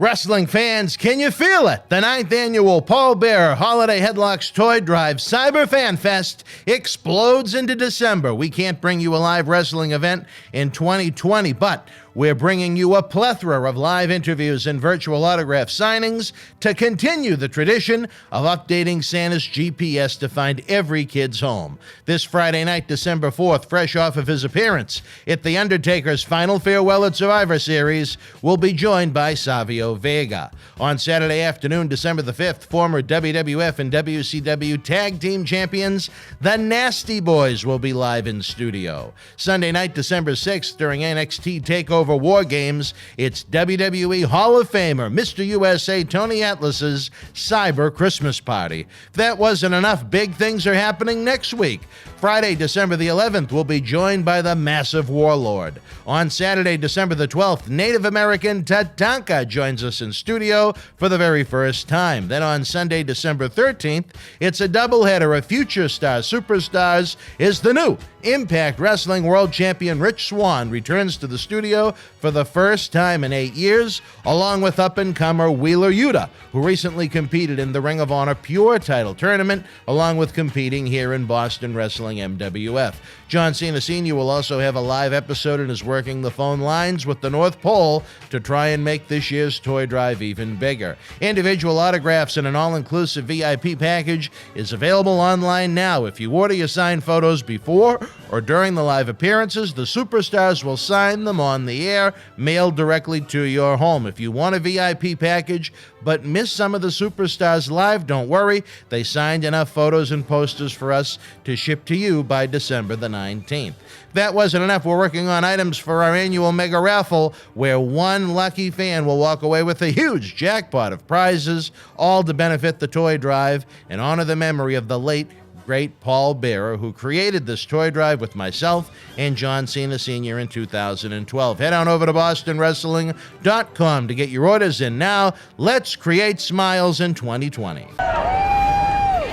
Wrestling fans, can you feel it? The 9th annual Paul Bearer Holiday Headlocks Toy Drive Cyber Fanfest explodes into December. We can't bring you a live wrestling event in 2020, but we're bringing you a plethora of live interviews and virtual autograph signings to continue the tradition of updating Santa's GPS to find every kid's home. This Friday night, December 4th, fresh off of his appearance at The Undertaker's Final Farewell at Survivor Series, we'll be joined by Savio Vega. On Saturday afternoon, December the 5th, former WWF and WCW Tag Team Champions, the Nasty Boys, will be live in studio. Sunday night, December 6th, during NXT TakeOver War Games, it's WWE Hall of Famer, Mr. USA Tony Atlas's Cyber Christmas Party. If that wasn't enough, big things are happening next week. Friday, December the 11th, we'll be joined by the Massive Warlord. On Saturday, December the 12th, Native American Tatanka joins us in studio for the very first time. Then on Sunday, December 13th, it's a doubleheader of Future Stars Superstars is the new Impact Wrestling World Champion Rich Swann returns to the studio for the first time in 8 years, along with up-and-comer Wheeler Yuta, who recently competed in the Ring of Honor Pure title tournament, along with competing here in Boston Wrestling MWF. John Cena Sr. will also have a live episode and is working the phone lines with the North Pole to try and make this year's toy drive even bigger. Individual autographs and an all-inclusive VIP package is available online now. If you order your signed photos before or during the live appearances, the superstars will sign them on the air, mailed directly to your home. If you want a VIP package but miss some of the superstars live, don't worry. They signed enough photos and posters for us to ship to you by December the 19th. If that wasn't enough, we're working on items for our annual mega raffle, where one lucky fan will walk away with a huge jackpot of prizes, all to benefit the toy drive and honor the memory of the late great Paul Bearer, who created this toy drive with myself and John Cena Sr. in 2012. Head on over to bostonwrestling.com to get your orders in now. Let's create smiles in 2020.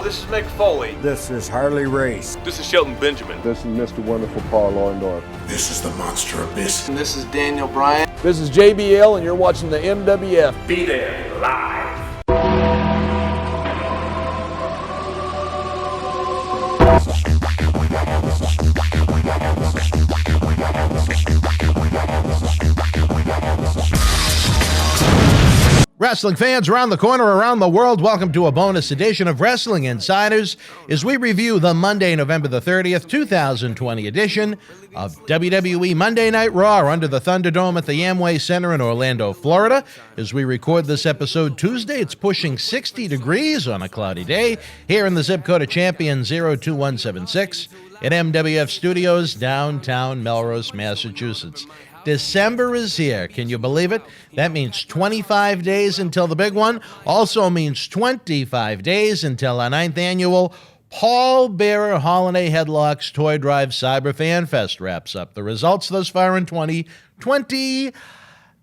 This is Mick Foley. This is Harley Race. This is Shelton Benjamin. This is Mr. Wonderful Paul Orndorff. This is the Monster Abyss. And this is Daniel Bryan. This is JBL, and you're watching the MWF. Be there live. Wrestling fans around the corner, around the world, welcome to a bonus edition of Wrestling Insiders as we review the Monday, November the 30th, 2020 edition of WWE Monday Night Raw under the Thunderdome at the Amway Center in Orlando, Florida. As we record this episode Tuesday, it's pushing 60 degrees on a cloudy day here in the zip code of Champion 02176 at MWF Studios, downtown Melrose, Massachusetts. December is here. Can you believe it? That means 25 days until the big one. Also means 25 days until our 9th annual Paul Bearer Holiday Headlocks Toy Drive Cyber Fan Fest wraps up. The results thus far in 2020,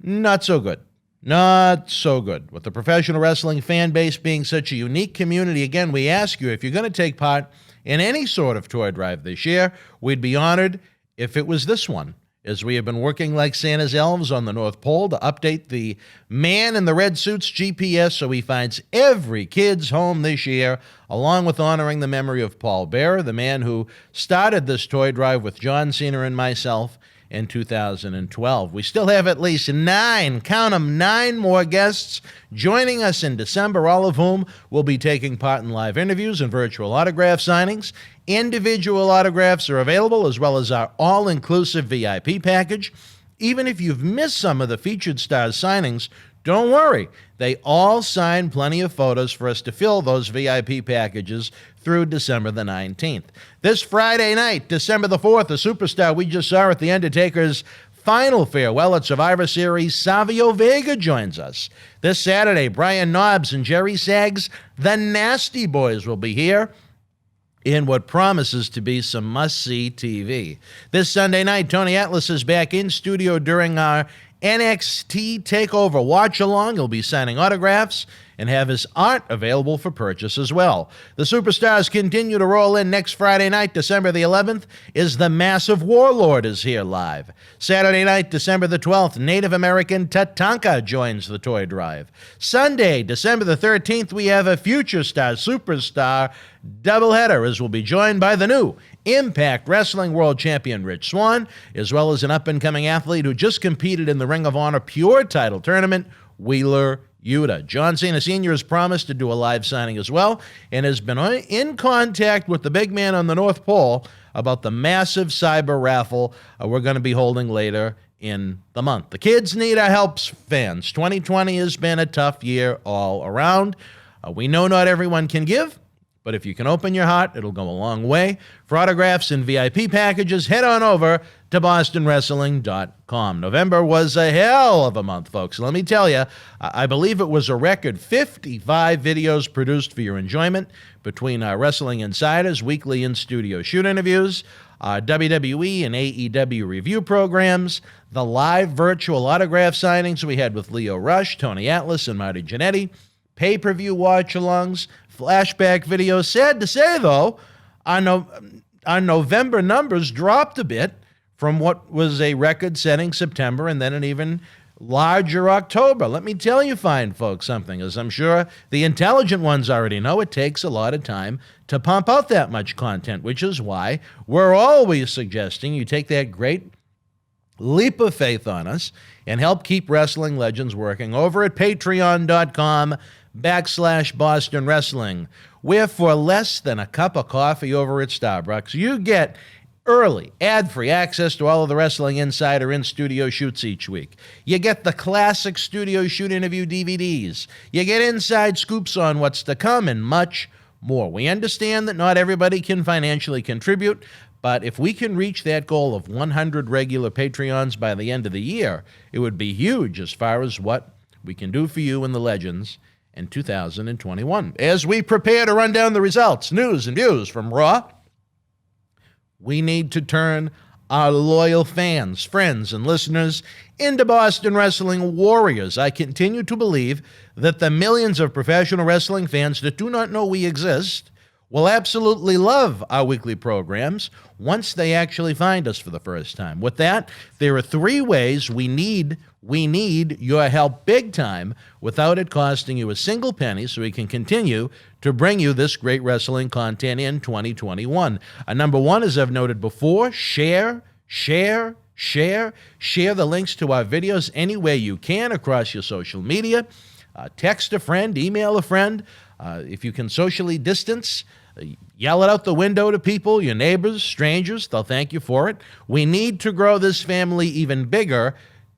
not so good. Not so good. With the professional wrestling fan base being such a unique community, again, we ask you, if you're going to take part in any sort of toy drive this year, we'd be honored if it was this one, as we have been working like Santa's elves on the North Pole to update the man in the red suit's GPS so he finds every kid's home this year, along with honoring the memory of Paul Bearer, the man who started this toy drive with John Cena and myself in 2012. We still have at least 9, count them, 9 more guests joining us in December, all of whom will be taking part in live interviews and virtual autograph signings. Individual autographs are available, as well as our all-inclusive VIP package. Even if you've missed some of the featured stars signings, don't worry. They all sign plenty of photos for us to fill those VIP packages through December the 19th. This Friday night, December the 4th, a superstar we just saw at The Undertaker's Final Farewell at Survivor Series, Savio Vega joins us. This Saturday, Brian Knobbs and Jerry Saggs, the Nasty Boys, will be here in what promises to be some must-see TV. This Sunday night, Tony Atlas is back in studio during our NXT TakeOver watch-along. He'll be signing autographs and have his art available for purchase as well. The superstars continue to roll in. Next Friday night, December the 11th, is the Massive Warlord is here live. Saturday night, December the 12th, Native American Tatanka joins the toy drive. Sunday, December the 13th, we have a Future Star Superstar doubleheader, as will be joined by the new Impact Wrestling World Champion Rich Swann, as well as an up-and-coming athlete who just competed in the Ring of Honor Pure Title Tournament, Wheeler Yuta. John Cena Sr. has promised to do a live signing as well and has been in contact with the big man on the North Pole about the massive cyber raffle we're going to be holding later in the month. The kids need our help, fans. 2020 has been a tough year all around. We know not everyone can give, but if you can open your heart, it'll go a long way. For autographs and VIP packages, head on over to bostonwrestling.com. November was a hell of a month, folks. Let me tell you, I believe it was a record 55 videos produced for your enjoyment between Wrestling Insiders, weekly in-studio shoot interviews, WWE and AEW review programs, the live virtual autograph signings we had with Leo Rush, Tony Atlas, and Marty Jannetty, pay-per-view watch-alongs, flashback videos. Sad to say, though, our November numbers dropped a bit from what was a record-setting September and then an even larger October. Let me tell you, fine folks, something, as I'm sure the intelligent ones already know, it takes a lot of time to pump out that much content, which is why we're always suggesting you take that great leap of faith on us and help keep Wrestling Legends working over at patreon.com/Boston Wrestling, where for less than a cup of coffee over at Starbucks, you get early, ad-free access to all of the Wrestling Insider in-studio shoots each week. You get the classic studio shoot interview DVDs. You get inside scoops on what's to come and much more. We understand that not everybody can financially contribute, but if we can reach that goal of 100 regular Patreons by the end of the year, it would be huge as far as what we can do for you and the Legends in 2021. As we prepare to run down the results, news, and views from Raw, we need to turn our loyal fans, friends, and listeners into Boston Wrestling Warriors. I continue to believe that the millions of professional wrestling fans that do not know we exist will absolutely love our weekly programs once they actually find us for the first time. With that, there are 3 ways we need your help big time without it costing you a single penny so we can continue to bring you this great wrestling content in 2021. Number 1, as I've noted before, share the links to our videos any way you can across your social media. Text a friend, email a friend. If you can socially distance, yell it out the window to people, your neighbors, strangers. They'll thank you for it. We need to grow this family even bigger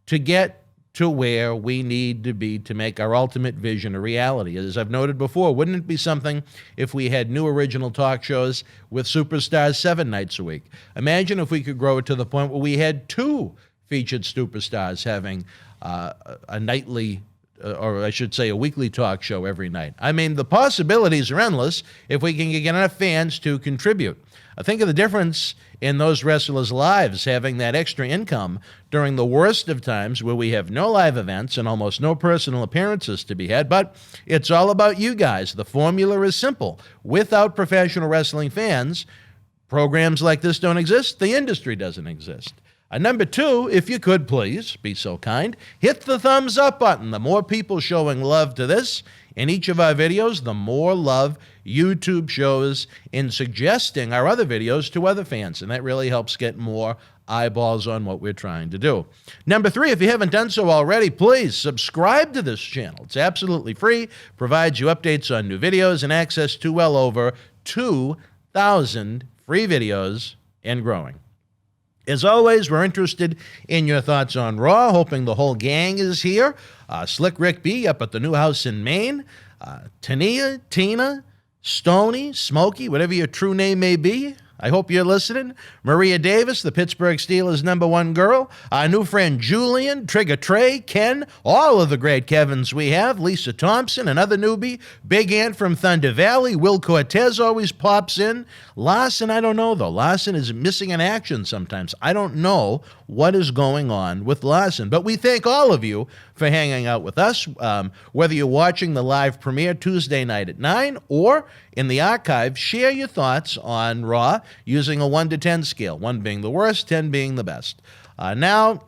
to get to where we need to be to make our ultimate vision a reality. As I've noted before, wouldn't it be something if we had new original talk shows with superstars 7 nights a week? Imagine if we could grow it to the point where we had 2 featured superstars having a nightly or I should say a weekly talk show every night. I mean, the possibilities are endless if we can get enough fans to contribute. I think of the difference in those wrestlers' lives having that extra income during the worst of times where we have no live events and almost no personal appearances to be had, but it's all about you guys. The formula is simple. Without professional wrestling fans, programs like this don't exist. The industry doesn't exist. Number 2, if you could please, be so kind, hit the thumbs up button. The more people showing love to this in each of our videos, the more love YouTube shows in suggesting our other videos to other fans, and that really helps get more eyeballs on what we're trying to do. Number 3, if you haven't done so already, please subscribe to this channel. It's absolutely free, provides you updates on new videos and access to well over 2,000 free videos and growing. As always, we're interested in your thoughts on Raw, hoping the whole gang is here. Slick Rick B up at the new house in Maine. Tania, Tina, Stoney, Smokey, whatever your true name may be. I hope you're listening. Maria Davis, the Pittsburgh Steelers' #1 girl. Our new friend Julian, Trigger Trey, Ken, all of the great Kevins we have. Lisa Thompson, another newbie. Big Ant from Thunder Valley. Will Cortez always pops in. Larson, I don't know, though. Larson is missing in action sometimes. I don't know what is going on with Larson. But we thank all of you for hanging out with us, whether you're watching the live premiere Tuesday night at 9 or in the archive. Share your thoughts on Raw using a 1 to 10 scale, 1 being the worst, 10 being the best. Now,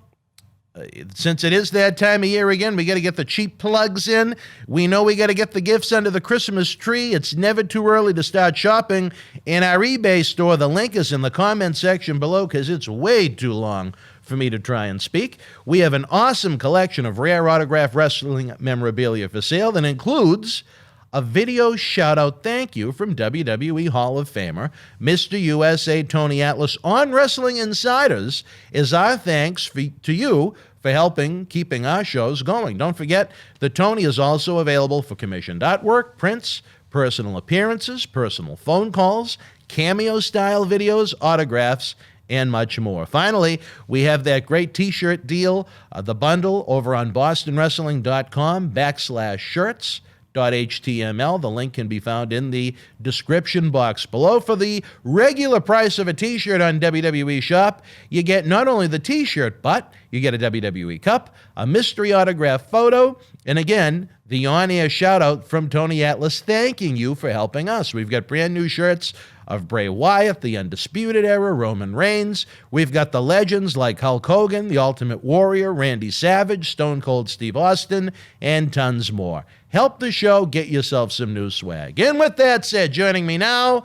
since it is that time of year again, we got to get the cheap plugs in. We know we got to get the gifts under the Christmas tree. It's never too early to start shopping in our eBay store. The link is in the comment section below because it's way too long for me to try and speak. We have an awesome collection of rare autograph wrestling memorabilia for sale that includes a video shout-out thank you from WWE Hall of Famer Mr. USA Tony Atlas on Wrestling Insiders is our thanks to you for helping keeping our shows going. Don't forget that Tony is also available for commissioned artwork, prints, personal appearances, personal phone calls, cameo-style videos, autographs, and much more. Finally, we have that great t-shirt deal, the bundle over on bostonwrestling.com/shirts. .html. The link can be found in the description box below. For the regular price of a t-shirt on WWE Shop, you get not only the t-shirt, but you get a WWE cup, a mystery autograph photo, and again, the on-air shout-out from Tony Atlas thanking you for helping us. We've got brand new shirts of Bray Wyatt, the Undisputed Era, Roman Reigns. We've got the legends like Hulk Hogan, the Ultimate Warrior, Randy Savage, Stone Cold Steve Austin, and tons more. Help the show, get yourself some new swag. And with that said, joining me now,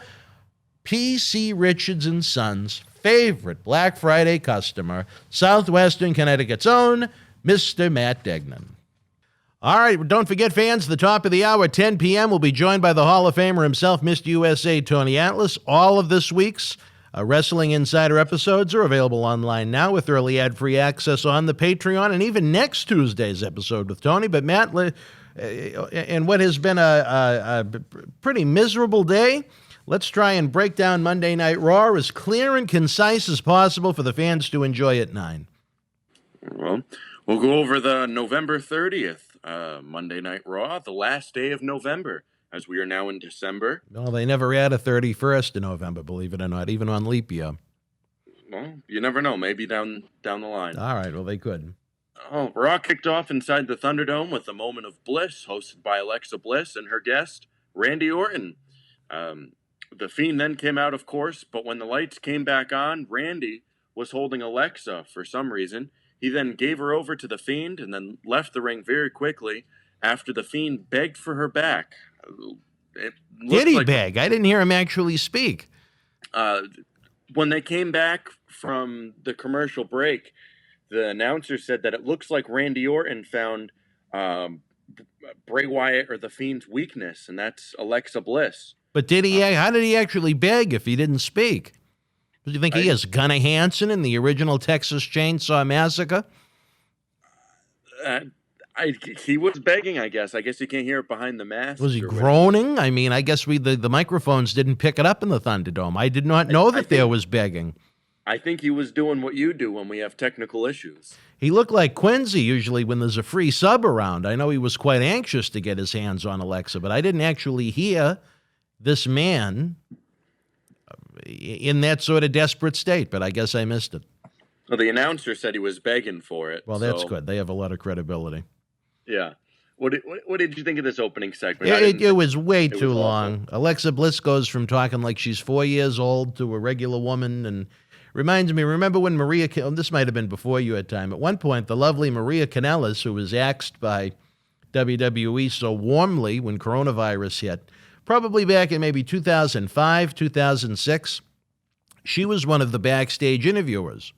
P.C. Richards & Sons' favorite Black Friday customer, Southwestern Connecticut's own Mr. Matt Degnan. All right, don't forget, fans, the top of the hour, 10 p.m., we'll be joined by the Hall of Famer himself, Mr. USA Tony Atlas. All of this week's Wrestling Insider episodes are available online now with early ad-free access on the Patreon, and even next Tuesday's episode with Tony. But Matt, in what has been a pretty miserable day, let's try and break down Monday Night Raw as clear and concise as possible for the fans to enjoy at 9. Well, we'll go over the November 30th Monday Night Raw, the last day of November, as we are now in December. Well, they never had a 31st in November, believe it or not, even on leap year. Well, you never know. Maybe down the line. All right, well, they could. Oh, Raw kicked off inside the Thunderdome with a moment of bliss, hosted by Alexa Bliss and her guest, Randy Orton. The Fiend then came out, of course, but when the lights came back on, Randy was holding Alexa for some reason. He then gave her over to the Fiend and then left the ring very quickly after the Fiend begged for her back. Did he beg? I didn't hear him actually speak. When they came back from the commercial break, the announcer said that it looks like Randy Orton found Bray Wyatt or the Fiend's weakness, and that's Alexa Bliss. But did he? How did he actually beg if he didn't speak? Do you think he is Gunnar Hansen in the original Texas Chainsaw Massacre? He was begging, I guess. I guess you can't hear it behind the mask. Was he groaning? I mean, I guess the microphones didn't pick it up in the Thunderdome. I did not know that there was begging. I think he was doing what you do when we have technical issues. He looked like Quincy usually when there's a free sub around. I know he was quite anxious to get his hands on Alexa, but I didn't actually hear this man in that sort of desperate state, but I guess I missed it. Well, the announcer said he was begging for it. Well, that's good. They have a lot of credibility. Yeah. What did you think of this opening segment? It was way too long. Alexa Bliss goes from talking like she's 4 years old to a regular woman, and reminds me, remember when this might have been before you had time, at one point, the lovely Maria Kanellis, who was axed by WWE so warmly when coronavirus hit, probably back in maybe 2005, 2006, she was one of the backstage interviewers.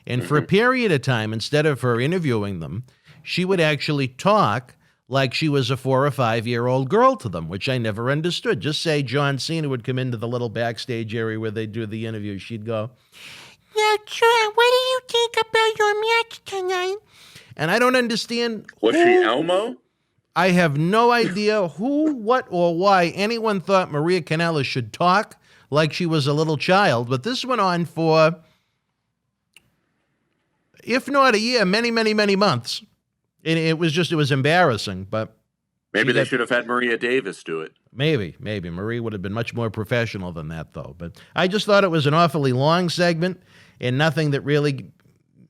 And for a period of time, instead of her interviewing them, she would actually talk like she was a 4 or 5 year old girl to them, which I never understood. Just say John Cena would come into the little backstage area where they do the interview. She'd go, "Now, John, what do you think about your match tonight?" And I don't understand. Was she Elmo? I have no idea who, what, or why anyone thought Maria Kanellis should talk like she was a little child. But this went on for, if not a year, many, many, many months. And it was embarrassing. But Maybe they should have had Maria Davis do it. Maybe. Marie would have been much more professional than that, though. But I just thought it was an awfully long segment and nothing that really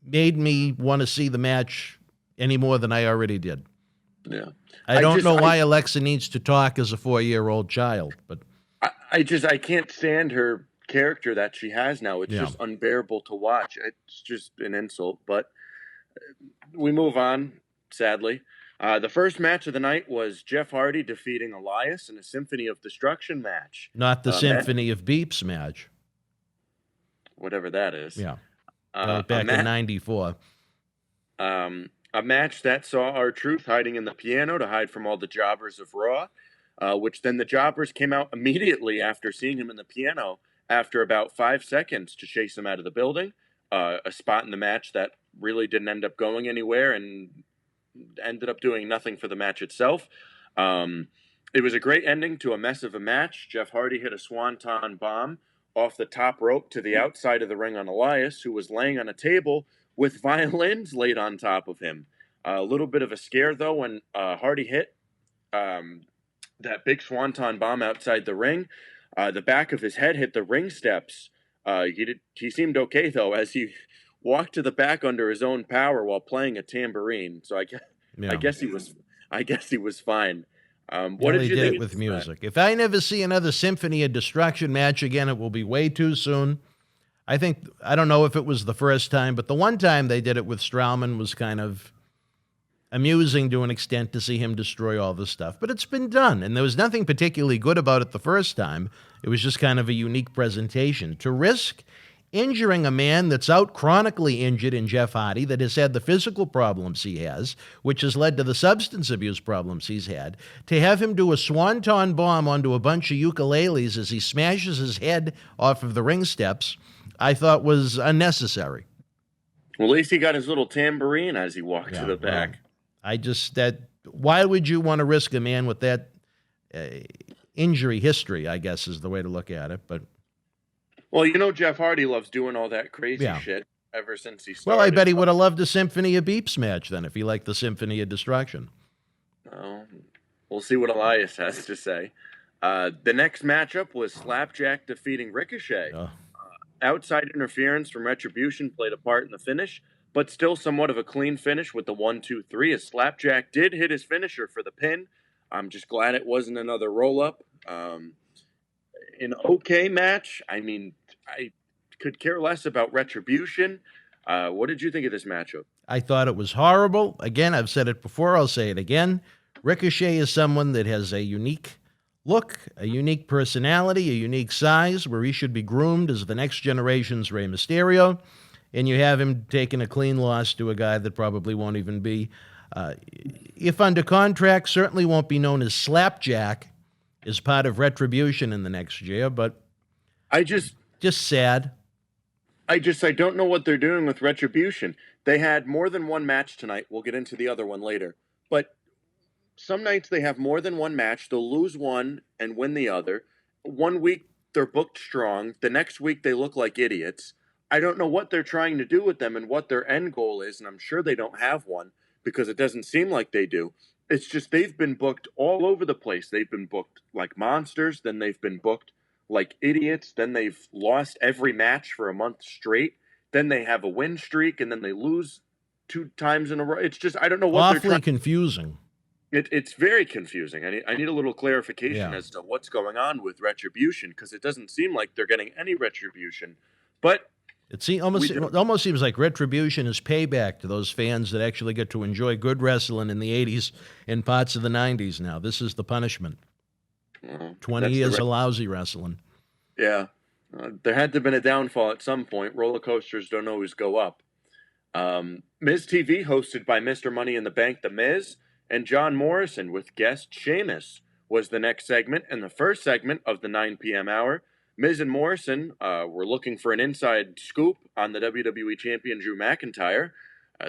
made me want to see the match any more than I already did. Yeah. I don't know why Alexa needs to talk as a 4-year-old child, but I can't stand her character that she has now. It's just unbearable to watch. It's just an insult, but we move on, sadly. The first match of the night was Jeff Hardy defeating Elias in a Symphony of Destruction match. Not the Symphony of Beeps match. Whatever that is. Yeah. Back in 94. A match that saw R-Truth hiding in the piano to hide from all the jobbers of Raw, which then the jobbers came out immediately after seeing him in the piano after about 5 seconds to chase him out of the building. A spot in the match that really didn't end up going anywhere and ended up doing nothing for the match itself. It was a great ending to a mess of a match. Jeff Hardy hit a swanton bomb off the top rope to the outside of the ring on Elias, who was laying on a table with violins laid on top of him. A little bit of a scare, though, when Hardy hit that big swanton bomb outside the ring. The back of his head hit the ring steps. He seemed okay, though, as he walked to the back under his own power while playing a tambourine. So I guess he was fine. What did you think it with music? If I never see another Symphony of Destruction match again, it will be way too soon. I don't know if it was the first time, but the one time they did it with Strowman was kind of amusing to an extent to see him destroy all this stuff. But it's been done, and there was nothing particularly good about it the first time. It was just kind of a unique presentation. To risk injuring a man that's out chronically injured in Jeff Hardy, that has had the physical problems he has, which has led to the substance abuse problems he's had, to have him do a swanton bomb onto a bunch of ukuleles as he smashes his head off of the ring steps, I thought was unnecessary. Well, at least he got his little tambourine as he walked to the back. Why would you want to risk a man with that injury history, I guess is the way to look at it. But well, Jeff Hardy loves doing all that crazy shit ever since he started. Well, I bet he would have loved a Symphony of Beeps match then if he liked the Symphony of Destruction. We'll see what Elias has to say. The next matchup was Slapjack defeating Ricochet. Outside interference from Retribution played a part in the finish, but still somewhat of a clean finish with the 1-2-3 as Slapjack did hit his finisher for the pin. I'm just glad it wasn't another roll-up. An okay match. I mean, I could care less about Retribution. What did you think of this matchup? I thought it was horrible. Again, I've said it before, I'll say it again. Ricochet is someone that has a unique look, a unique personality, a unique size, where he should be groomed as the next generation's Rey Mysterio, and you have him taking a clean loss to a guy that probably won't even be, if under contract, certainly won't be known as Slapjack, as part of Retribution in the next year, but just sad. I don't know what they're doing with Retribution. They had more than one match tonight. We'll get into the other one later. But some nights they have more than one match. They'll lose one and win the other. One week they're booked strong. The next week they look like idiots. I don't know what they're trying to do with them and what their end goal is, and I'm sure they don't have one because it doesn't seem like they do. It's just they've been booked all over the place. They've been booked like monsters, then they've been booked like idiots, then they've lost every match for a month straight, then they have a win streak, and then they lose 2 times in a row. It's just, I don't know what they're trying. Awfully confusing. It's very confusing. I need a little clarification as to what's going on with Retribution, because it doesn't seem like they're getting any retribution. But it almost seems like Retribution is payback to those fans that actually get to enjoy good wrestling in the 80s and parts of the 90s now. This is the punishment. 20 years of lousy wrestling. Yeah. There had to have been a downfall at some point. Roller coasters don't always go up. Miz TV, hosted by Mr. Money in the Bank, The Miz, and John Morrison with guest Sheamus, was the next segment and the first segment of the 9 p.m. hour. Miz and Morrison were looking for an inside scoop on the WWE Champion Drew McIntyre.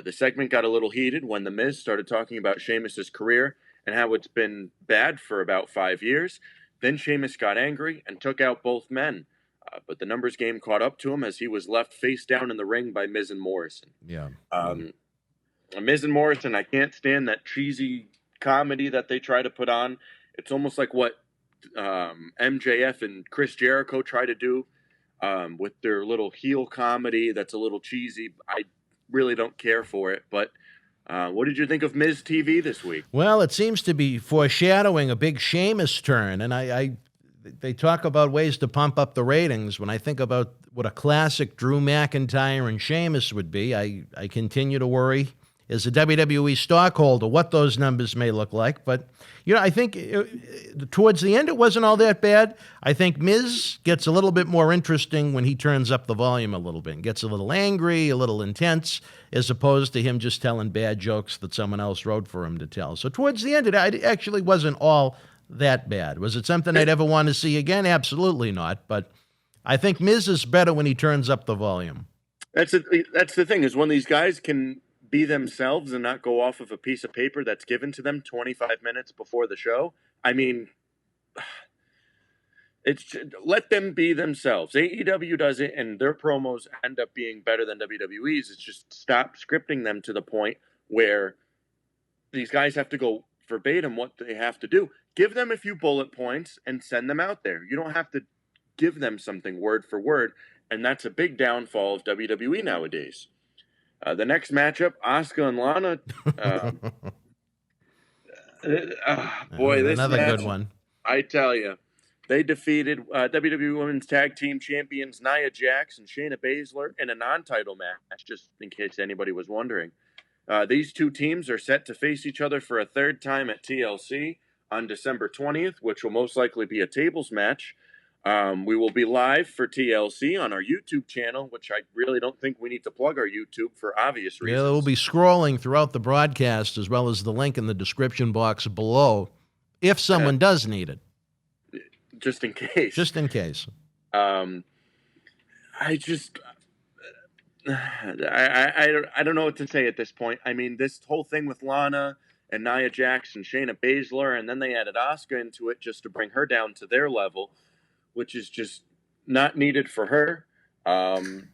The segment got a little heated when The Miz started talking about Sheamus's career and how it's been bad for about 5 years. Then Sheamus got angry and took out both men. But the numbers game caught up to him as he was left face down in the ring by Miz and Morrison. Yeah. Miz and Morrison, I can't stand that cheesy comedy that they try to put on. It's almost like what MJF and Chris Jericho try to do with their little heel comedy that's a little cheesy. I really don't care for it. But what did you think of Miz TV this week? Well, it seems to be foreshadowing a big Sheamus turn, and they talk about ways to pump up the ratings. When I think about what a classic Drew McIntyre and Sheamus would be, I continue to worry as a WWE stockholder what those numbers may look like. But, I think towards the end it wasn't all that bad. I think Miz gets a little bit more interesting when he turns up the volume a little bit and gets a little angry, a little intense, as opposed to him just telling bad jokes that someone else wrote for him to tell. So towards the end, it actually wasn't all that bad. Was it something I'd ever want to see again? Absolutely not. But I think Miz is better when he turns up the volume. That's the thing, is when these guys can be themselves and not go off of a piece of paper that's given to them 25 minutes before the show. I mean, let them be themselves. AEW does it, and their promos end up being better than WWE's. It's just stop scripting them to the point where these guys have to go verbatim what they have to do. Give them a few bullet points and send them out there. You don't have to give them something word for word, and that's a big downfall of WWE nowadays. The next matchup, Asuka and Lana. Boy, this another match, good one. I tell you, they defeated WWE Women's Tag Team Champions Nia Jax and Shayna Baszler in a non-title match, just in case anybody was wondering. These two teams are set to face each other for a third time at TLC on December 20th, which will most likely be a tables match. We will be live for TLC on our YouTube channel, which I really don't think we need to plug our YouTube for obvious reasons. Yeah, we'll be scrolling throughout the broadcast as well as the link in the description box below if someone does need it. Just in case. Just in case. I don't know what to say at this point. I mean, this whole thing with Lana and Nia Jax and Shayna Baszler, and then they added Asuka into it just to bring her down to their level, which is just not needed for her. I'm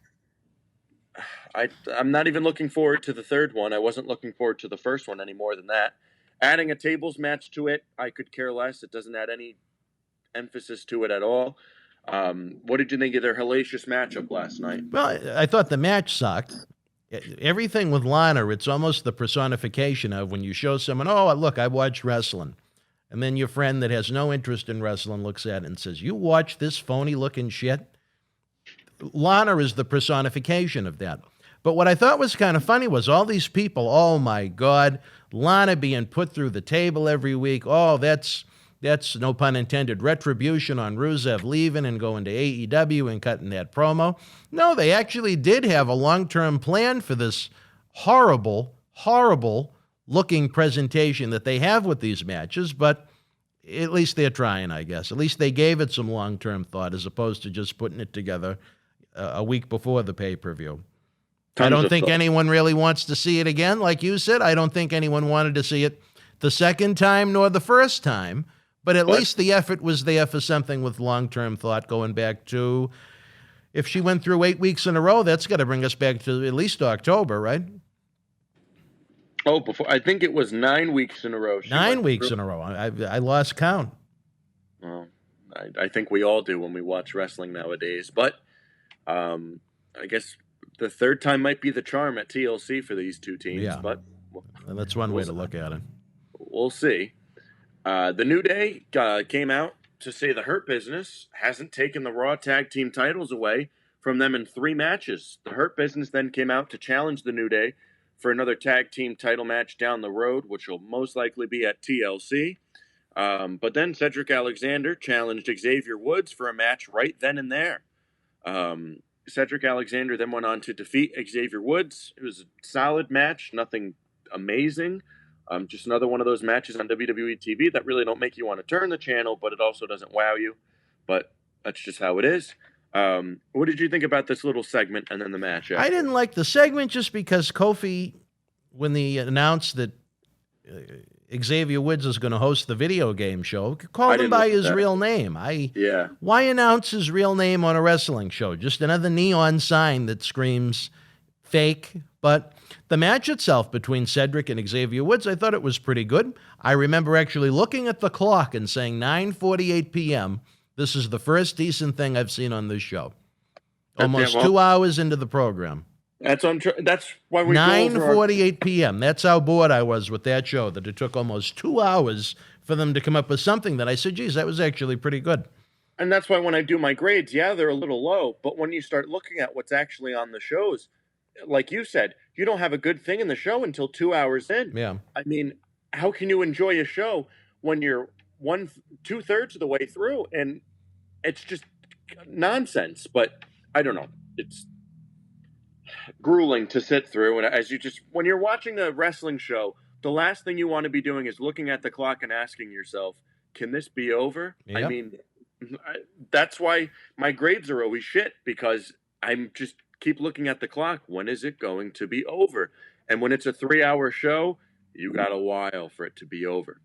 not even looking forward to the third one. I wasn't looking forward to the first one any more than that. Adding a tables match to it, I could care less. It doesn't add any emphasis to it at all. What did you think of their hellacious matchup last night? Well, I thought the match sucked. Everything with Lana, it's almost the personification of when you show someone, oh, look, I watch wrestling. And then your friend that has no interest in wrestling looks at it and says, you watch this phony-looking shit? Lana is the personification of that. But what I thought was kind of funny was all these people, oh, my God, Lana being put through the table every week. Oh, that's no pun intended, retribution on Rusev leaving and going to AEW and cutting that promo. No, they actually did have a long-term plan for this horrible, horrible looking presentation that they have with these matches, but at least they're trying, I guess. At least they gave it some long-term thought as opposed to just putting it together a week before the pay-per-view. I don't think anyone really wants to see it again. Like you said, I don't think anyone wanted to see it the second time nor the first time, but at least the effort was there for something with long-term thought going back to, if she went through 8 weeks in a row, that's got to bring us back to at least October, right? Oh, I think it was 9 weeks in a row. 9 weeks in a row. I lost count. Well, I think we all do when we watch wrestling nowadays. But I guess the third time might be the charm at TLC for these two teams. Yeah, but and that's one way to look at it. We'll see. The New Day came out to say the Hurt Business hasn't taken the Raw Tag Team titles away from them in 3 matches. The Hurt Business then came out to challenge the New Day for another tag team title match down the road, which will most likely be at TLC. But then Cedric Alexander challenged Xavier Woods for a match right then and there. Cedric Alexander then went on to defeat Xavier Woods. It was a solid match, nothing amazing. Just another one of those matches on WWE TV that really don't make you want to turn the channel, but it also doesn't wow you. But that's just how it is. What did you think about this little segment and then the match? I didn't like the segment just because Kofi, when they announced that Xavier Woods is going to host the video game show. Call him didn't by look at his that. real name. Yeah. Why announce his real name on a wrestling show? Just another neon sign that screams fake. But the match itself between Cedric and Xavier Woods, I thought it was pretty good. I remember actually looking at the clock and saying 9:48 p.m. This is the first decent thing I've seen on this show. Almost 2 hours into the program. That's why we 9:48 p.m. That's how bored I was with that show, that it took almost 2 hours for them to come up with something that I said, geez, that was actually pretty good. And that's why when I do my grades, yeah, they're a little low. But when you start looking at what's actually on the shows, like you said, you don't have a good thing in the show until 2 hours in. Yeah. I mean, how can you enjoy a show when you're 2/3 of the way through? And it's just nonsense. But I don't know. It's grueling to sit through. And when you're watching a wrestling show, the last thing you want to be doing is looking at the clock and asking yourself, can this be over? Yep. I mean, that's why my grades are always shit, because I'm just keep looking at the clock. When is it going to be over? And when it's a 3-hour show, you got a while for it to be over.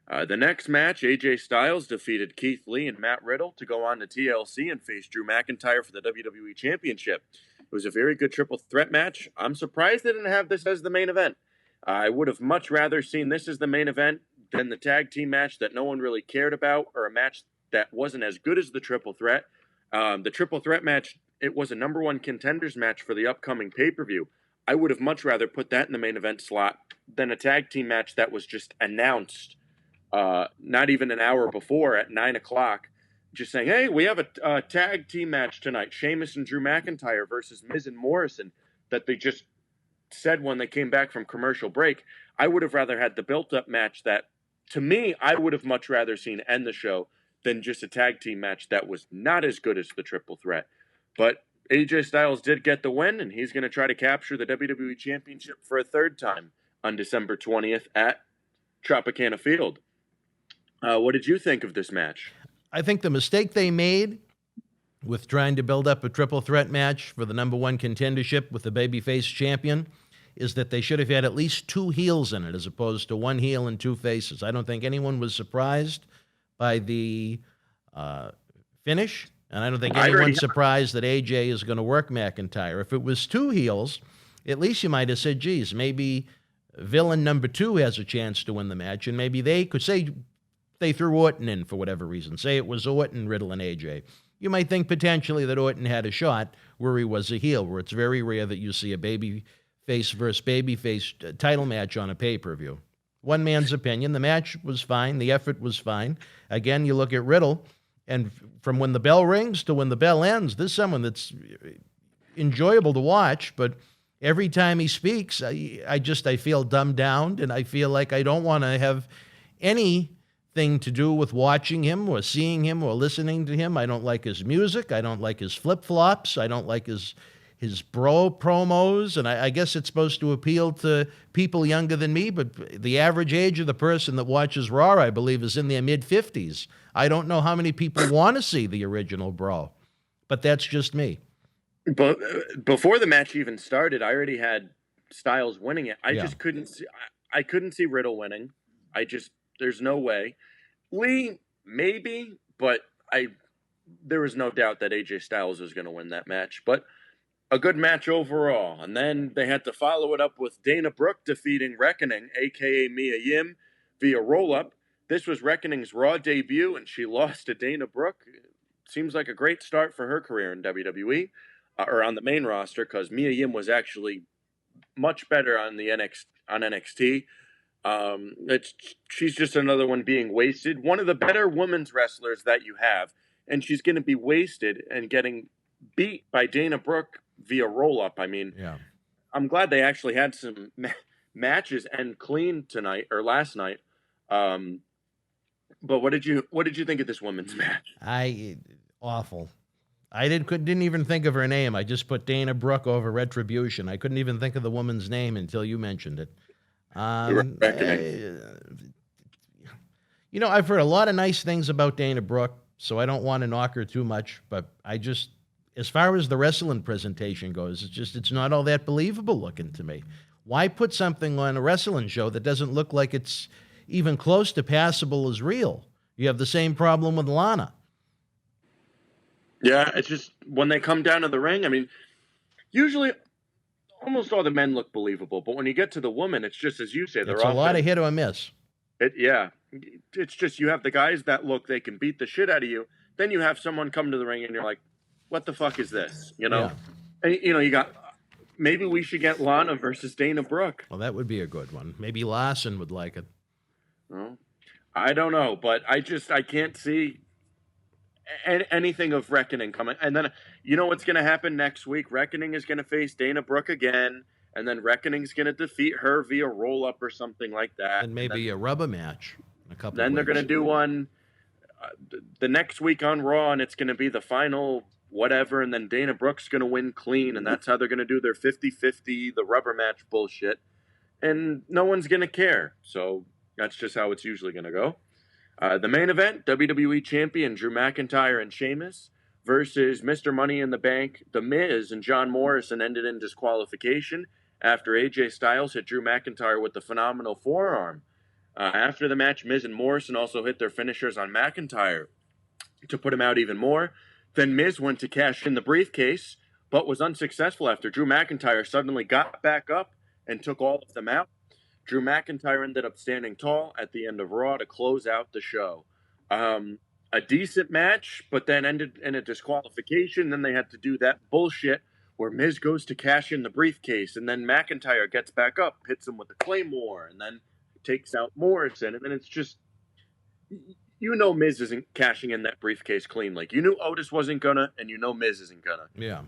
The next match, AJ Styles defeated Keith Lee and Matt Riddle to go on to TLC and face Drew McIntyre for the WWE Championship. It was a very good triple threat match. I'm surprised they didn't have this as the main event. I would have much rather seen this as the main event than the tag team match that no one really cared about, or a match that wasn't as good as the triple threat. The triple threat match, it was a number 1 contenders match for the upcoming pay-per-view. I would have much rather put that in the main event slot than a tag team match that was just announced not even an hour before at 9 o'clock, just saying, hey, we have a tag team match tonight, Sheamus and Drew McIntyre versus Miz and Morrison, that they just said when they came back from commercial break. I would have rather had the built-up match that, to me, I would have much rather seen end the show than just a tag team match that was not as good as the triple threat. But AJ Styles did get the win, and he's going to try to capture the WWE Championship for a third time on December 20th at Tropicana Field. What did you think of this match? I think the mistake they made with trying to build up a triple threat match for the number 1 contendership with the babyface champion is that they should have had at least 2 heels in it as opposed to 1 heel and 2 faces. I don't think anyone was surprised by the finish, and I don't think anyone's surprised that AJ is going to work McIntyre. If it was 2 heels, at least you might have said, geez, maybe villain number 2 has a chance to win the match, and maybe they could say they threw Orton in for whatever reason. Say it was Orton, Riddle, and AJ. You might think potentially that Orton had a shot where he was a heel, where it's very rare that you see a baby face versus baby face title match on a pay-per-view. One man's opinion. The match was fine. The effort was fine. Again, you look at Riddle, and from when the bell rings to when the bell ends, there's someone that's enjoyable to watch, but every time he speaks, I feel dumbed down, and I feel like I don't want to have anything to do with watching him or seeing him or listening to him. I don't like his music. I don't like his flip-flops. I don't like his bro promos, and I guess it's supposed to appeal to people younger than me, but the average age of the person that watches Raw, I believe, is in their mid-50s. I don't know how many people want to see the original bro, but that's just me. But before the match even started, I already had Styles winning it. I just couldn't see. I couldn't see Riddle winning. There's no way. Lee, maybe, but there was no doubt that AJ Styles was going to win that match. But a good match overall. And then they had to follow it up with Dana Brooke defeating Reckoning, a.k.a. Mia Yim, via roll-up. This was Reckoning's Raw debut, and she lost to Dana Brooke. Seems like a great start for her career in WWE, or on the main roster, because Mia Yim was actually much better on NXT. She's just another one being wasted. One of the better women's wrestlers that you have, and she's going to be wasted and getting beat by Dana Brooke via roll-up. I mean, I'm glad they actually had some matches and clean tonight or last night. But what did you think of this women's match? Awful. I didn't even think of her name. I just put Dana Brooke over Retribution. I couldn't even think of the woman's name until you mentioned it. I've heard a lot of nice things about Dana Brooke, so I don't want to knock her too much, but as far as the wrestling presentation goes, it's not all that believable looking to me. Why put something on a wrestling show that doesn't look like it's even close to passable as real. You have the same problem with Lana. Yeah, it's just when they come down to the ring, I mean, usually almost all the men look believable, but when you get to the woman, it's just as you say, It's a lot of hit or miss. It's just you have the guys that look they can beat the shit out of you. Then you have someone come to the ring and you're like, what the fuck is this? You know? Yeah. And you got maybe we should get Lana versus Dana Brooke. Well, that would be a good one. Maybe Larson would like it. Well, I don't know, but I can't see anything of Reckoning coming. And then you know what's going to happen next week? Reckoning is going to face Dana Brooke again, and then Reckoning's going to defeat her via roll-up or something like that. And maybe a rubber match in a couple Then of they're going to do one the next week on Raw, and it's going to be the final whatever, and then Dana Brooke's going to win clean, and that's how they're going to do their 50-50, the rubber match bullshit. And no one's going to care. So that's just how it's usually going to go. The main event, WWE Champion Drew McIntyre and Sheamus versus Mr. Money in the Bank, The Miz, and John Morrison ended in disqualification after AJ Styles hit Drew McIntyre with the phenomenal forearm. After the match, Miz and Morrison also hit their finishers on McIntyre to put him out even more. Then Miz went to cash in the briefcase, but was unsuccessful after Drew McIntyre suddenly got back up and took all of them out. Drew McIntyre ended up standing tall at the end of Raw to close out the show. A decent match, but then ended in a disqualification. Then they had to do that bullshit where Miz goes to cash in the briefcase, and then McIntyre gets back up, hits him with a Claymore, and then takes out Morrison. And then it's just, you know Miz isn't cashing in that briefcase clean. Like, you knew Otis wasn't gonna, and you know Miz isn't gonna. Yeah.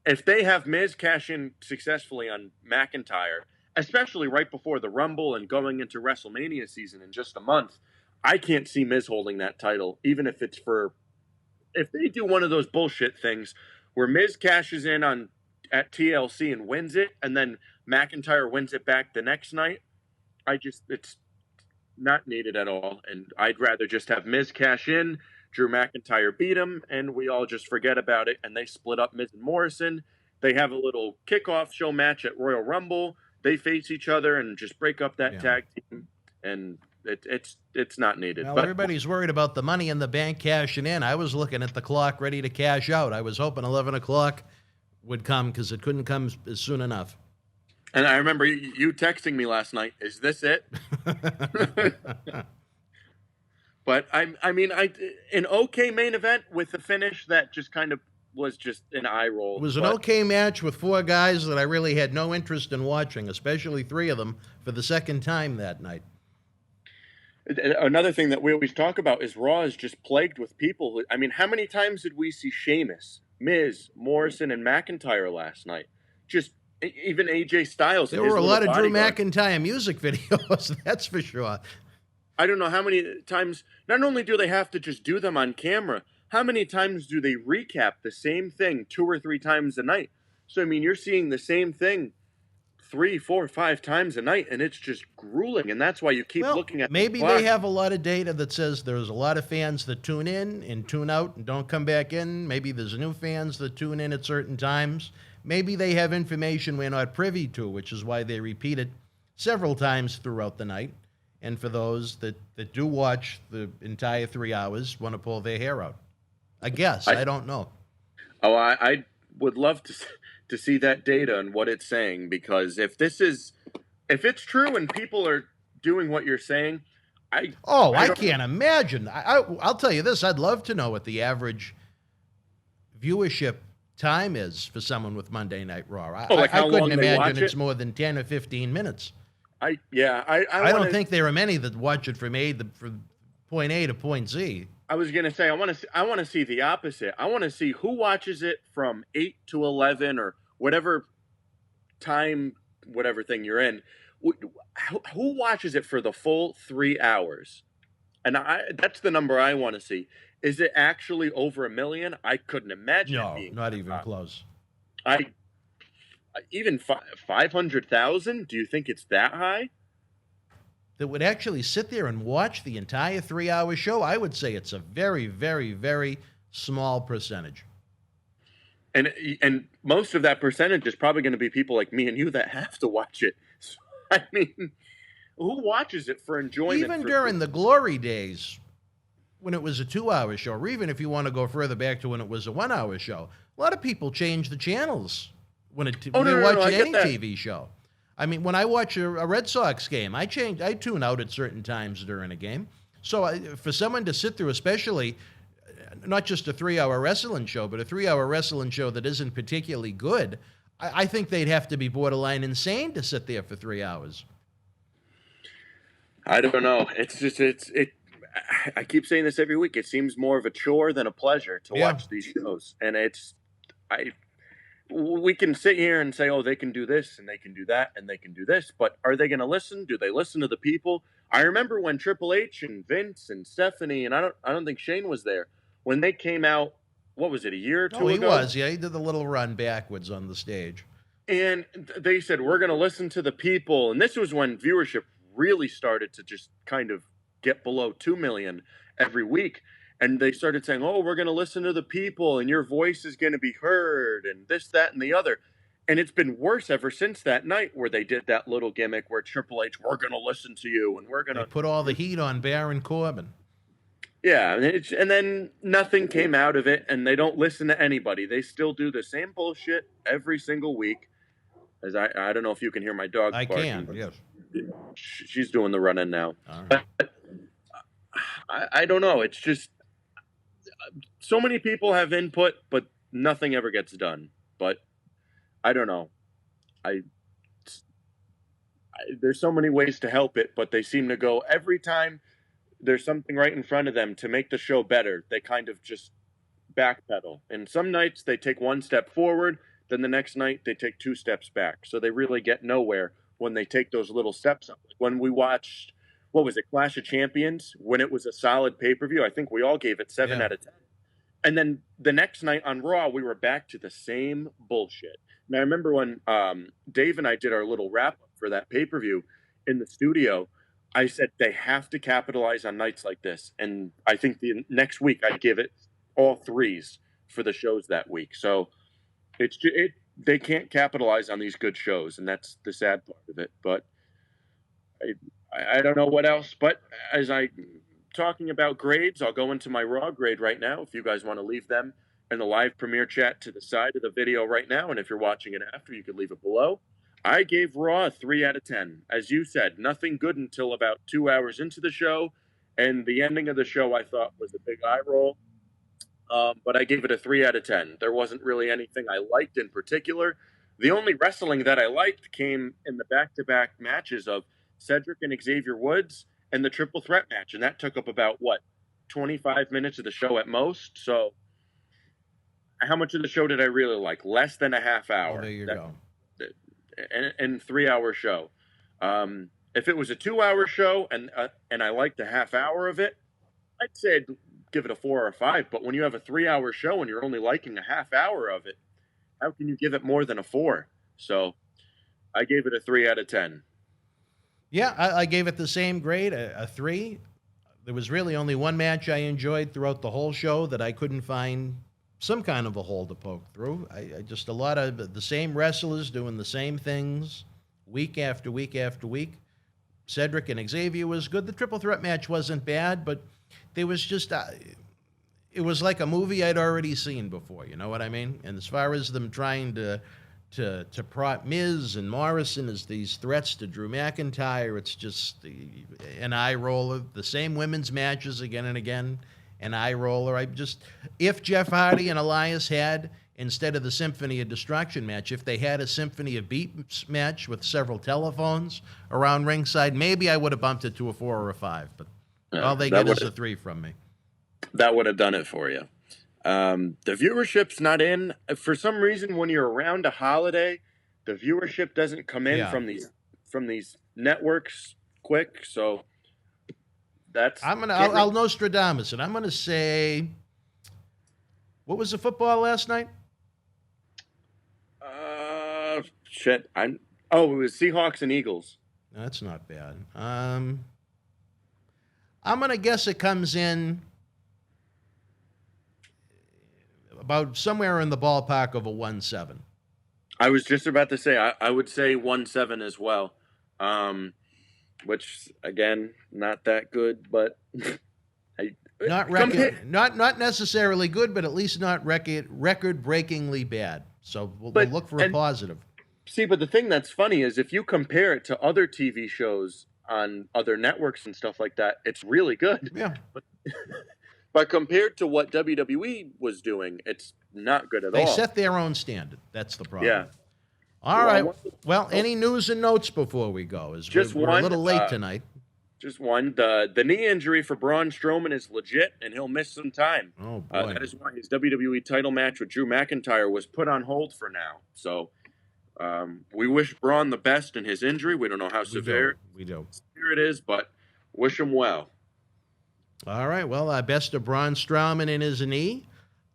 If they have Miz cash in successfully on McIntyre, especially right before the Rumble and going into WrestleMania season in just a month, I can't see Miz holding that title, even if it's if they do one of those bullshit things where Miz cashes in at TLC and wins it, and then McIntyre wins it back the next night. It's not needed at all, and I'd rather just have Miz cash in, Drew McIntyre beat him, and we all just forget about it, and they split up Miz and Morrison. They have a little kickoff show match at Royal Rumble. They face each other and just break up that tag team, and it's not needed. Well, but everybody's worried about the Money in the Bank cashing in. I was looking at the clock ready to cash out. I was hoping 11 o'clock would come because it couldn't come soon enough. And I remember you texting me last night, is this it? But I mean, an okay main event with a finish that just kind of was just an eye roll. It was an okay match with four guys that I really had no interest in watching, especially three of them for the second time that night. Another thing that we always talk about is Raw is just plagued with people. I mean, how many times did we see Sheamus, Miz, Morrison, and McIntyre last night? Just even AJ Styles. There were a lot of Drew McIntyre music videos, that's for sure. I don't know how many times, not only do they have to just do them on camera, how many times do they recap the same thing 2 or 3 times a night? So, I mean, you're seeing the same thing 3, 4, 5 times a night, and it's just grueling, and that's why you keep looking at maybe they have a lot of data that says there's a lot of fans that tune in and tune out and don't come back in. Maybe there's new fans that tune in at certain times. Maybe they have information we're not privy to, which is why they repeat it several times throughout the night. And for those that do watch the entire 3 hours, want to pull their hair out. I guess. I don't know. Oh, I would love to see that data and what it's saying, because if it's true and people are doing what you're saying, I can't imagine. I'll tell you this. I'd love to know what the average viewership time is for someone with Monday Night Raw. I couldn't imagine it's more than 10 or 15 minutes. I don't think there are many that watch it from point A to point Z. I was gonna say I want to see the opposite. I want to see who watches it from 8 to 11 or whatever time, whatever thing you're in. Who watches it for the full 3 hours? And that's the number I want to see. Is it actually over 1 million? I couldn't imagine. No, it being not even close. Even 500,000? Do you think it's that high? That would actually sit there and watch the entire 3-hour show? I would say it's a very, very, very small percentage. And most of that percentage is probably going to be people like me and you that have to watch it. So, I mean, who watches it for enjoyment? Even during the glory days, when it was a 2-hour show, or even if you want to go further back to when it was a 1-hour show, a lot of people change the channels when they're watching any TV show. I mean, when I watch a Red Sox game, I tune out at certain times during a game. So for someone to sit through, especially not just a 3-hour wrestling show, but a 3-hour wrestling show that isn't particularly good, I think they'd have to be borderline insane to sit there for 3 hours. I don't know. It's just I keep saying this every week. It seems more of a chore than a pleasure to watch these shows, and we can sit here and say, oh, they can do this and they can do that and they can do this, but are they going to listen? Do they listen to the people? I remember when Triple H and Vince and Stephanie, and I don't think Shane was there, when they came out, what was it, a year or two ago? He was, yeah. He did the little run backwards on the stage. And they said, we're going to listen to the people. And this was when viewership really started to just kind of get below 2 million every week. And they started saying, oh, we're going to listen to the people and your voice is going to be heard and this, that, and the other. And it's been worse ever since that night where they did that little gimmick where Triple H, we're going to listen to you and we're going to put all the heat on Baron Corbin. Yeah, and then nothing came out of it, and they don't listen to anybody. They still do the same bullshit every single week. As I don't know if you can hear my dog barking. I can, yes. She's doing the run-in now. Right. But I don't know. It's just so many people have input, but nothing ever gets done. But I don't know. There's so many ways to help it, but they seem to go every time there's something right in front of them to make the show better. They kind of just backpedal. And some nights they take one step forward, then the next night they take 2 steps back. So they really get nowhere when they take those little steps up. When we watched, what was it, Clash of Champions, when it was a solid pay-per-view, I think we all gave it 7 out of 10. And then the next night on Raw, we were back to the same bullshit. Now, I remember when Dave and I did our little wrap-up for that pay-per-view in the studio, I said they have to capitalize on nights like this. And I think the next week I'd give it all 3s for the shows that week. So they can't capitalize on these good shows, and that's the sad part of it. But I don't know what else. But as I talking about grades, I'll go into my Raw grade right now. If you guys want to leave them in the live premiere chat to the side of the video right now, and if you're watching it after, you can leave it below. I gave Raw a 3 out of 10. As you said, nothing good until about 2 hours into the show, and the ending of the show I thought was a big eye roll. But I gave it a 3 out of 10. There wasn't really anything I liked in particular. The only wrestling that I liked came in the back-to-back matches of Cedric and Xavier Woods and the triple threat match, and that took up about, 25 minutes of the show at most? So how much of the show did I really like? Less than a half hour. Oh, there you go. And 3-hour show. If it was a 2-hour show and I liked a half hour of it, I'd say I'd give it a 4 or a 5. But when you have a 3-hour show and you're only liking a half hour of it, how can you give it more than a 4? So I gave it a 3 out of 10. Yeah, I gave it the same grade, a 3. There was really only one match I enjoyed throughout the whole show that I couldn't find some kind of a hole to poke through. I just a lot of the same wrestlers doing the same things week after week after week. Cedric and Xavier was good. The triple threat match wasn't bad, but there was just it was like a movie I'd already seen before. You know what I mean? And as far as them trying to prop Miz and Morrison as these threats to Drew McIntyre, it's just an eye roller. The same women's matches again and again. An eye roller. If Jeff Hardy and Elias had, instead of the Symphony of Destruction match, if they had a Symphony of Beats match with several telephones around ringside, maybe I would have bumped it to a 4 or a 5. But all they get is a 3 from me. That would have done it for you. The viewership's not in. For some reason, when you're around a holiday, the viewership doesn't come in from these networks quick. So I'll Nostradamus it. I'm gonna say, what was the football last night? Shit. It was Seahawks and Eagles. That's not bad. I'm gonna guess it comes in about somewhere in the ballpark of a 1-7. I was just about to say I would say 1-7 as well. which again, not that good, but not necessarily good, but at least not record-breakingly bad. So we'll look for a positive. See, but the thing that's funny is if you compare it to other TV shows on other networks and stuff like that, it's really good. Yeah. But compared to what WWE was doing, it's not good at all. They set their own standard. That's the problem. Yeah. All right. Well, any news and notes before we go? We're a little late tonight. Just one. The knee injury for Braun Strowman is legit, and he'll miss some time. Oh, boy. That is why his WWE title match with Drew McIntyre was put on hold for now. So we wish Braun the best in his injury. We don't know how severe it is, but wish him well. All right. Well, best of Braun Strowman in his knee.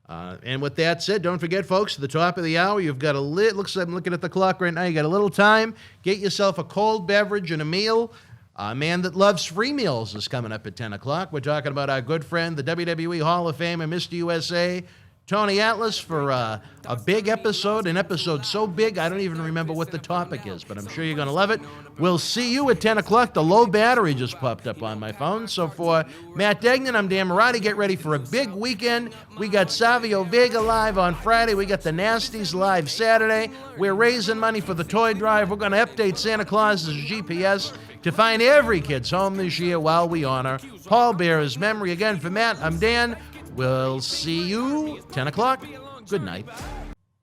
And with that said, don't forget, folks, at the top of the hour, you've got looks like I'm looking at the clock right now. You got a little time. Get yourself a cold beverage and a meal. A man that loves free meals is coming up at 10 o'clock. We're talking about our good friend, the WWE Hall of Famer, Mr. USA, Tony Atlas, for a big episode, an episode so big I don't even remember what the topic is, but I'm sure you're going to love it. We'll see you at 10 o'clock. The low battery just popped up on my phone. So for Matt Degnan, I'm Dan Mirade. Get ready for a big weekend. We got Savio Vega live on Friday. We got the Nasties live Saturday. We're raising money for the toy drive. We're going to update Santa Claus's GPS to find every kid's home this year while we honor Paul Bearer's memory. Again, for Matt, I'm Dan. We'll see you 10 o'clock. Good night.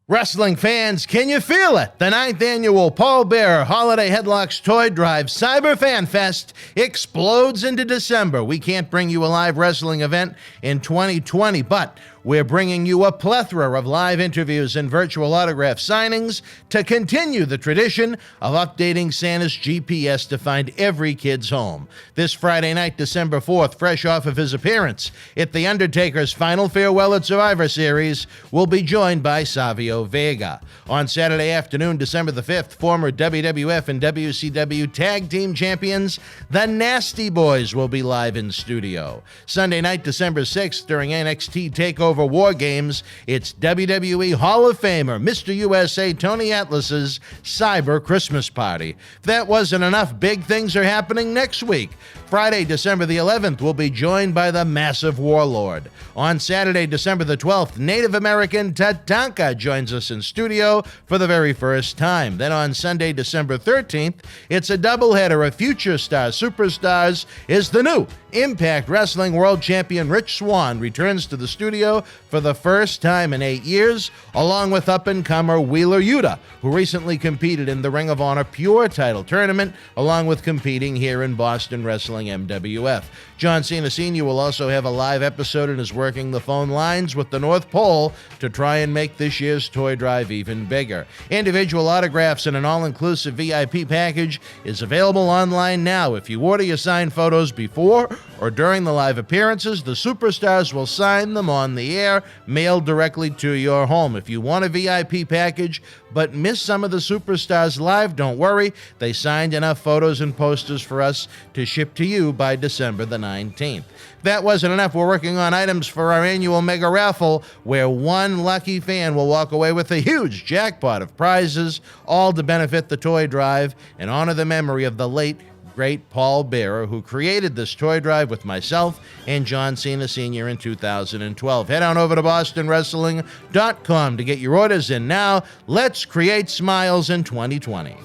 Wrestling fans, can you feel it? The 9th annual Paul Bearer Holiday Headlocks Toy Drive Cyber Fanfest explodes into December. We can't bring you a live wrestling event in 2020, but we're bringing you a plethora of live interviews and virtual autograph signings to continue the tradition of updating Santa's GPS to find every kid's home. This Friday night, December 4th, fresh off of his appearance at The Undertaker's Final Farewell at Survivor Series, we'll be joined by Savio Vega. On Saturday afternoon, December the 5th, former WWF and WCW Tag Team Champions, the Nasty Boys, will be live in studio. Sunday night, December 6th, during NXT TakeOver War Games, it's WWE Hall of Famer, Mr. USA Tony Atlas's Cyber Christmas Party. If that wasn't enough, big things are happening next week. Friday, December the 11th, we'll be joined by the Massive Warlord. On Saturday, December the 12th, Native American Tatanka joins us in studio for the very first time. Then on Sunday, December 13th, it's a doubleheader of Future Stars Superstars is the new Impact Wrestling World Champion Rich Swann returns to the studio for the first time in 8 years, along with up-and-comer Wheeler Yuta, who recently competed in the Ring of Honor Pure title tournament, along with competing here in Boston Wrestling MWF. John Cena Sr. will also have a live episode and is working the phone lines with the North Pole to try and make this year's toy drive even bigger. Individual autographs and an all-inclusive VIP package is available online now. If you order your signed photos before or during the live appearances, the superstars will sign them on the air, mailed directly to your home. If you want a VIP package but miss some of the superstars live, don't worry. They signed enough photos and posters for us to ship to you by December the 19th. If that wasn't enough, we're working on items for our annual mega raffle, where one lucky fan will walk away with a huge jackpot of prizes, all to benefit the toy drive and honor the memory of the late great Paul Bearer, who created this toy drive with myself and John Cena Sr. in 2012. Head on over to BostonWrestling.com to get your orders in now. Let's create smiles in 2020.